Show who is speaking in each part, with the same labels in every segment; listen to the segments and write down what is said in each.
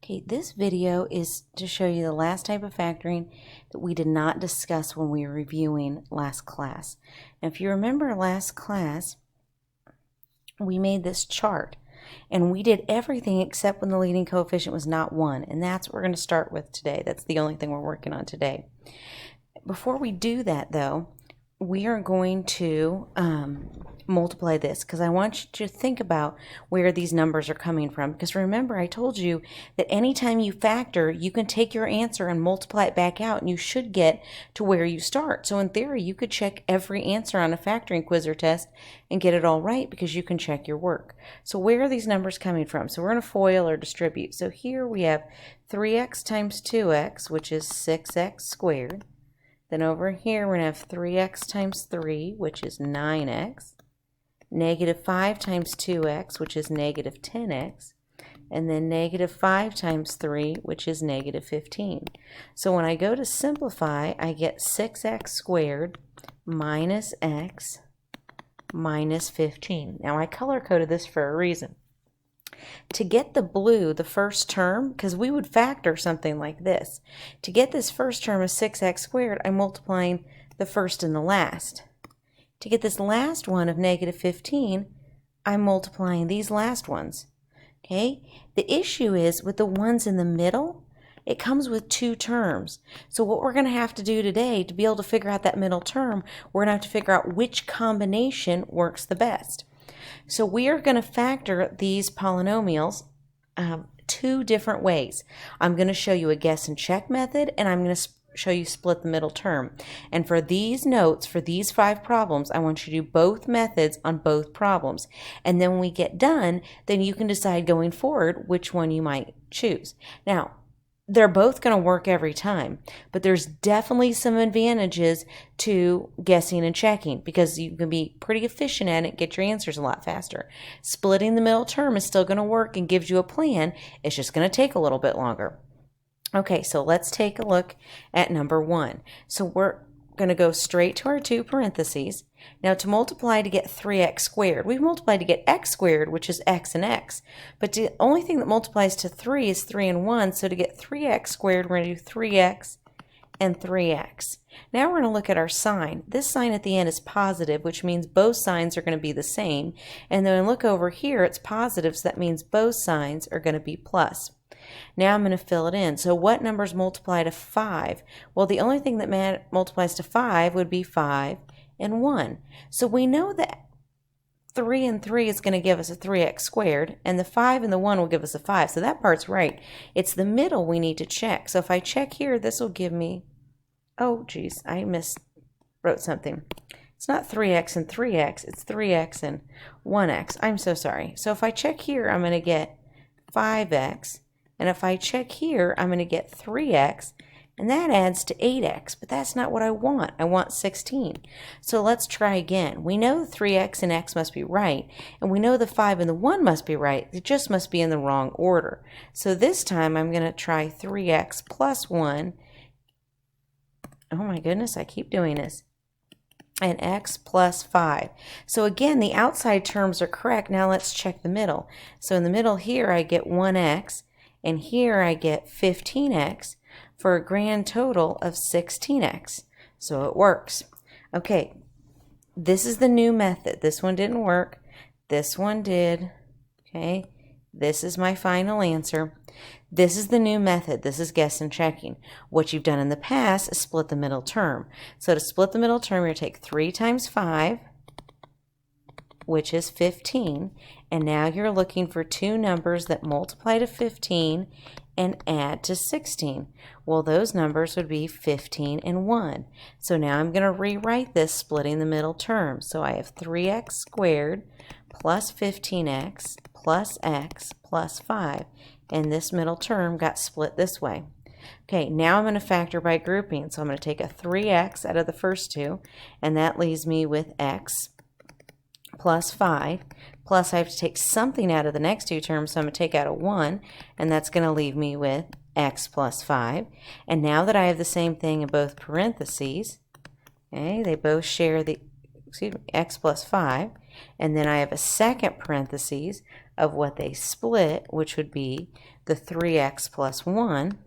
Speaker 1: Okay, this video is to show you the last type of factoring that we did not discuss when we were reviewing last class. Now, if you remember last class, we made this chart and we did everything except when the leading coefficient was not 1, and that's what we're going to start with today. That's the only thing we're working on today. Before we do that though, we are going to multiply this because I want you to think about where these numbers are coming from. Because remember, I told you that anytime you factor, you can take your answer and multiply it back out, and you should get to where you start. So in theory, you could check every answer on a factoring quiz or test and get it all right because you can check your work. So where are these numbers coming from? So we're going to FOIL or distribute. So here we have 3x times 2x, which is 6x squared. Then over here, we're going to have 3x times 3, which is 9x. Negative 5 times 2x, which is negative 10x. And then negative 5 times 3, which is negative 15. So when I go to simplify, I get 6x squared minus x minus 15. Now I color-coded this for a reason. To get the blue, the first term, because we would factor something like this. To get this first term of 6x squared, I'm multiplying the first and the last. To get this last one of negative 15, I'm multiplying these last ones. Okay? The issue is with the ones in the middle, it comes with two terms. So what we're going to have to do today to be able to figure out that middle term, we're going to have to figure out which combination works the best. So we are going to factor these polynomials two different ways. I'm going to show you a guess and check method, and I'm going to show you split the middle term. And for these notes, for these 5 problems, I want you to do both methods on both problems. And then when we get done, then you can decide going forward which one you might choose. Now, they're both going to work every time, but there's definitely some advantages to guessing and checking because you can be pretty efficient at it, get your answers a lot faster. Splitting the middle term is still going to work and gives you a plan. It's just going to take a little bit longer. Okay, so let's take a look at number 1. So we're going to go straight to our 2 parentheses. Now to multiply to get 3x squared, we've multiplied to get x squared, which is x and x. But the only thing that multiplies to 3 is 3 and 1. So to get 3x squared, we're going to do 3x and 3x. Now we're going to look at our sign. This sign at the end is positive, which means both signs are going to be the same. And then look over here, it's positive, so that means both signs are going to be plus. Now I'm going to fill it in. So what numbers multiply to 5? Well, the only thing that multiplies to 5 would be 5 and 1. So we know that 3 and 3 is going to give us a 3x squared, and the 5 and the 1 will give us a 5. So that part's right. It's the middle we need to check. So if I check here, this will give me, oh geez, I wrote something. It's not 3x and 3x, it's 3x and 1x. I'm so sorry. So if I check here, I'm going to get 5x. And if I check here, I'm going to get 3x, and that adds to 8x, but that's not what I want. I want 16. So let's try again. We know 3x and x must be right, and we know the 5 and the 1 must be right. It just must be in the wrong order. So this time I'm going to try 3x plus 1. Oh my goodness, I keep doing this. And x plus 5. So again, the outside terms are correct. Now let's check the middle. So in the middle here, I get 1x. And here I get 15x for a grand total of 16x. So it works. Okay, this is the new method. This one didn't work. This one did. Okay, this is my final answer. This is the new method. This is guess and checking. What you've done in the past is split the middle term. So to split the middle term, you're going to take 3 times 5, which is 15, and now you're looking for 2 numbers that multiply to 15 and add to 16. Well, those numbers would be 15 and 1. So now I'm going to rewrite this splitting the middle term. So I have 3x squared plus 15x plus x plus 5, and this middle term got split this way. Okay, now I'm going to factor by grouping. So I'm going to take a 3x out of the first 2, and that leaves me with x plus 5, plus I have to take something out of the next 2 terms, so I'm going to take out a 1, and that's going to leave me with x plus 5. And now that I have the same thing in both parentheses, okay, they both share the x plus 5, and then I have a second parentheses of what they split, which would be the 3x plus 1.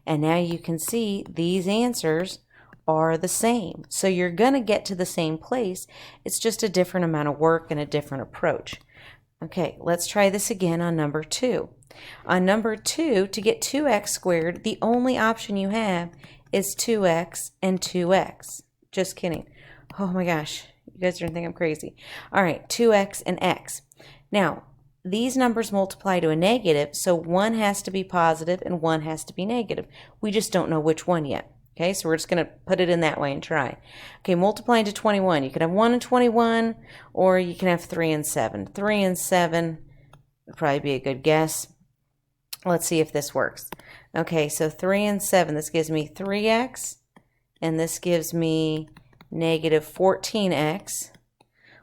Speaker 1: And now you can see these answers are the same. So you're going to get to the same place. It's just a different amount of work and a different approach. Okay, let's try this again on number 2. On number 2, to get 2x squared, the only option you have is 2x and 2x. Just kidding. Oh my gosh, you guys are going to think I'm crazy. All right, 2x and x. Now, these numbers multiply to a negative, so one has to be positive and one has to be negative. We just don't know which one yet. Okay, so we're just going to put it in that way and try. Okay, multiplying to 21. You can have 1 and 21, or you can have 3 and 7. 3 and 7 would probably be a good guess. Let's see if this works. Okay, so 3 and 7, this gives me 3x, and this gives me negative 14x,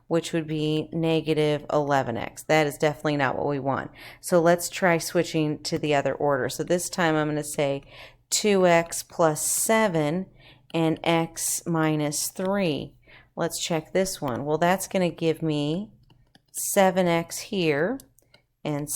Speaker 1: which would be negative 11x. That is definitely not what we want. So let's try switching to the other order. So this time I'm going to say 2x plus 7 and x minus 3. Let's check this one. Well, that's going to give me 7x here and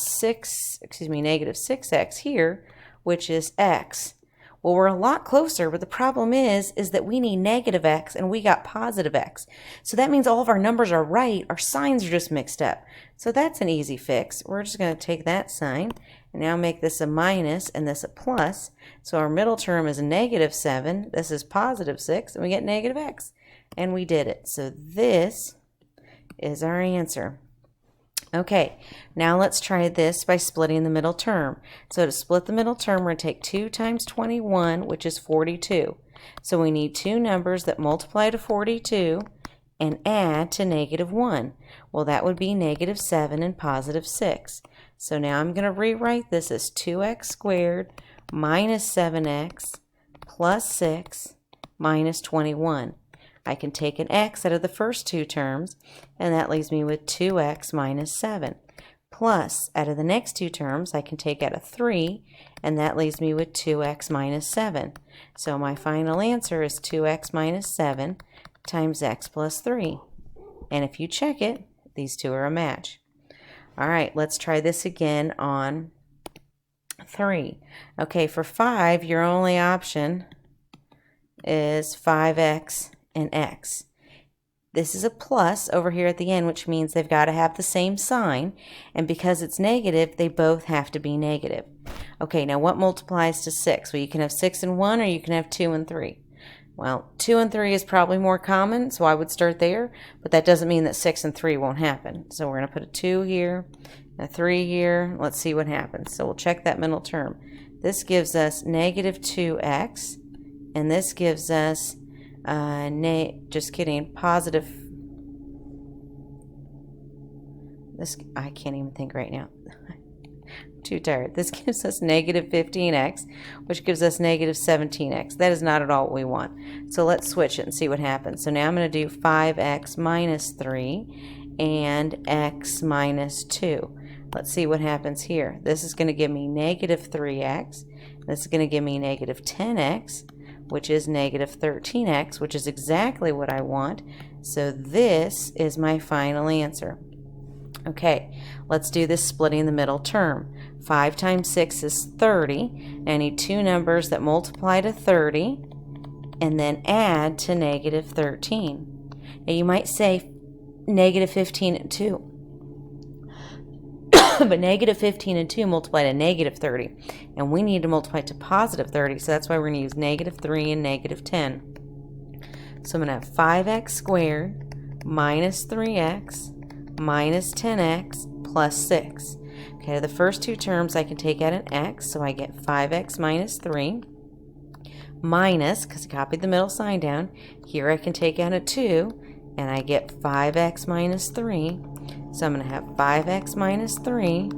Speaker 1: negative 6x here, which is x. Well, we're a lot closer, but the problem is that we need negative x and we got positive x. So that means all of our numbers are right. Our signs are just mixed up. So that's an easy fix. We're just going to take that sign and now make this a minus and this a plus. So our middle term is negative 7. This is positive 6, and we get negative x. And we did it. So this is our answer. Okay, now let's try this by splitting the middle term. So to split the middle term, we're going to take 2 times 21, which is 42. So we need two numbers that multiply to 42 and add to negative 1. Well, that would be negative 7 and positive 6. So now I'm going to rewrite this as 2x squared minus 7x plus 6 minus 21. I can take an x out of the first two terms, and that leaves me with 2x minus 7. Plus, out of the next two terms, I can take out a 3, and that leaves me with 2x minus 7. So my final answer is 2x minus 7 times x plus 3. And if you check it, these two are a match. All right, let's try this again on 3. Okay, for 5, your only option is 5x and x. This is a plus over here at the end, which means they've got to have the same sign, and because it's negative, they both have to be negative. Okay, now what multiplies to 6? Well, you can have 6 and 1, or you can have 2 and 3. Well, 2 and 3 is probably more common, so I would start there, but that doesn't mean that 6 and 3 won't happen. So we're going to put a 2 here, a 3 here. Let's see what happens. So we'll check that middle term. This gives us negative 2x, and this gives us positive. I can't even think right now. Too tired. This gives us negative 15x, which gives us negative 17x. That is not at all what we want. So let's switch it and see what happens. So now I'm going to do 5x minus 3 and x minus 2. Let's see what happens here. This is going to give me negative 3x. This is going to give me negative 10x, which is negative 13x, which is exactly what I want. So this is my final answer. Okay, let's do this splitting the middle term. 5 times 6 is 30. I need two numbers that multiply to 30 and then add to negative 13. Now you might say negative 15 and 2. But negative 15 and 2 multiply to negative 30. And we need to multiply to positive 30, so that's why we're going to use negative 3 and negative 10. So I'm going to have 5x squared minus 3x minus 10x plus 6. Okay, the first two terms I can take out an x, so I get 5x minus 3 minus, because I copied the middle sign down, here I can take out a 2, and I get 5x minus 3. So I'm going to have 5x minus 3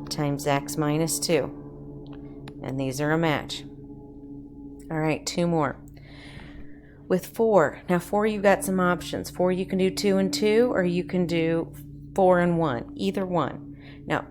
Speaker 1: times x minus 2. And these are a match. All right, two more. With 4, now 4 you've got some options. 4 you can do 2 and 2, or you can do 4 and 1, either one. Now,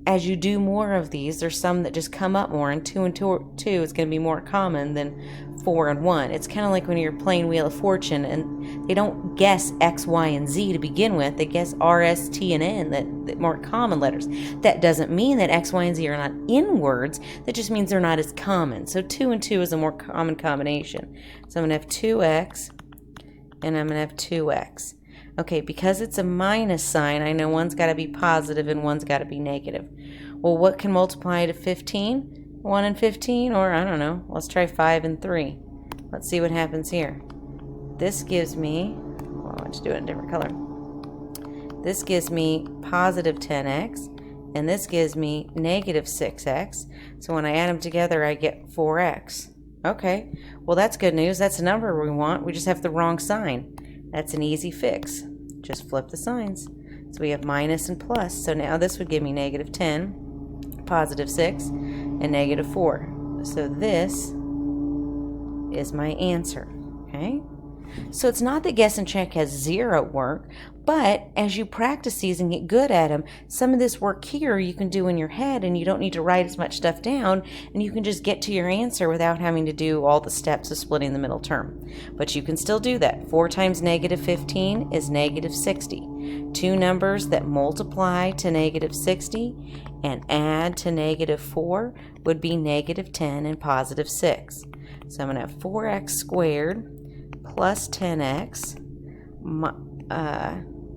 Speaker 1: as you do more of these, there's some that just come up more, and 2 and 2 is going to be more common than 4 and 1. It's kind of like when you're playing Wheel of Fortune and they don't guess X, Y, and Z to begin with. They guess R, S, T, and N, that more common letters. That doesn't mean that X, Y, and Z are not in words. That just means they're not as common. So 2 and 2 is a more common combination. So I'm going to have 2X and I'm going to have 2X. Okay, because it's a minus sign, I know one's got to be positive and one's got to be negative. Well, what can multiply to 15? 1 and 15, or I don't know, let's try 5 and 3. Let's see what happens here. This gives me, well, I want to do it in a different color. This gives me positive 10x, and this gives me negative 6x. So when I add them together, I get 4x. Okay, well, that's good news. That's a number we want. We just have the wrong sign. That's an easy fix. Just flip the signs. So we have minus and plus. So now this would give me negative 10, positive 6, and negative 4. So this is my answer. Okay? So it's not that Guess and Check has zero work, but as you practice these and get good at them, some of this work here you can do in your head and you don't need to write as much stuff down, and you can just get to your answer without having to do all the steps of splitting the middle term. But you can still do that. 4 times negative 15 is negative 60. Two numbers that multiply to negative 60 and add to negative 4 would be negative 10 and positive 6. So I'm going to have 4x squared plus 10x,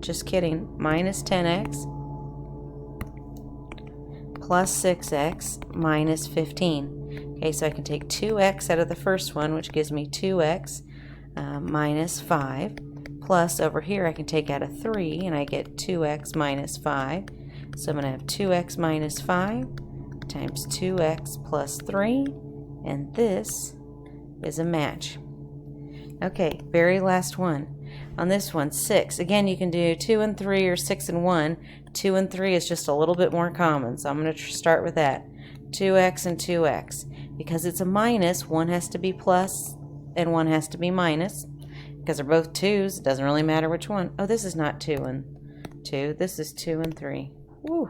Speaker 1: just kidding, minus 10x plus 6x minus 15. Okay, so I can take 2x out of the first one, which gives me 2x minus 5, plus over here I can take out a 3 and I get 2x minus 5. So I'm going to have 2x minus 5 times 2x plus 3, and this is a match. Okay, very last one. On this one, 6. Again, you can do 2 and 3 or 6 and 1. 2 and 3 is just a little bit more common, so I'm going to start with that. 2x and 2x. Because it's a minus, one has to be plus and one has to be minus. Because they're both 2's, it doesn't really matter which one. Oh, this is not 2 and 2. This is 2 and 3. Woo!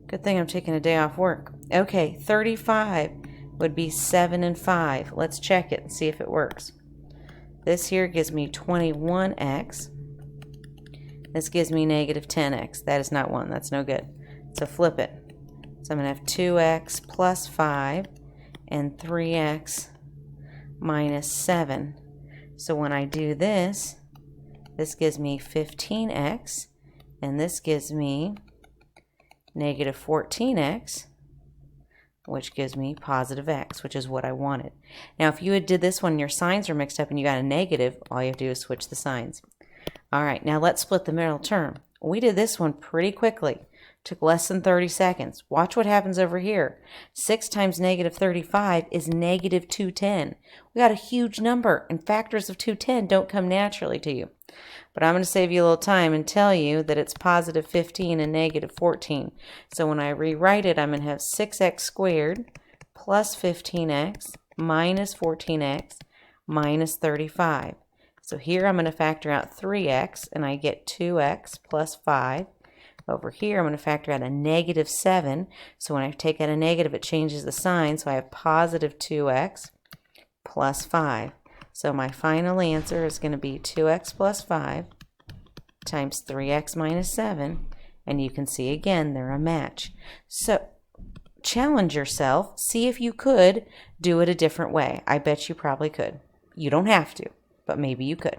Speaker 1: Good thing I'm taking a day off work. Okay, 35 would be 7 and 5. Let's check it and see if it works. This here gives me 21x. This gives me negative 10x. That is not 1. That's no good. So flip it. So I'm going to have 2x plus 5 and 3x minus 7. So when I do this, this gives me 15x, and this gives me negative 14x, which gives me positive x, which is what I wanted. Now, if you had did this one, your signs are mixed up and you got a negative, all you have to do is switch the signs. All right, now let's split the middle term. We did this one pretty quickly. Took less than 30 seconds. Watch what happens over here. 6 times negative 35 is negative 210. We got a huge number, and factors of 210 don't come naturally to you. But I'm going to save you a little time and tell you that it's positive 15 and negative 14. So when I rewrite it, I'm going to have 6x squared plus 15x minus 14x minus 35. So here I'm going to factor out 3x, and I get 2x plus 5. Over here, I'm going to factor out a negative 7. So when I take out a negative, it changes the sign. So I have positive 2x plus 5. So my final answer is going to be 2x plus 5 times 3x minus 7. And you can see again, they're a match. So challenge yourself. See if you could do it a different way. I bet you probably could. You don't have to, but maybe you could.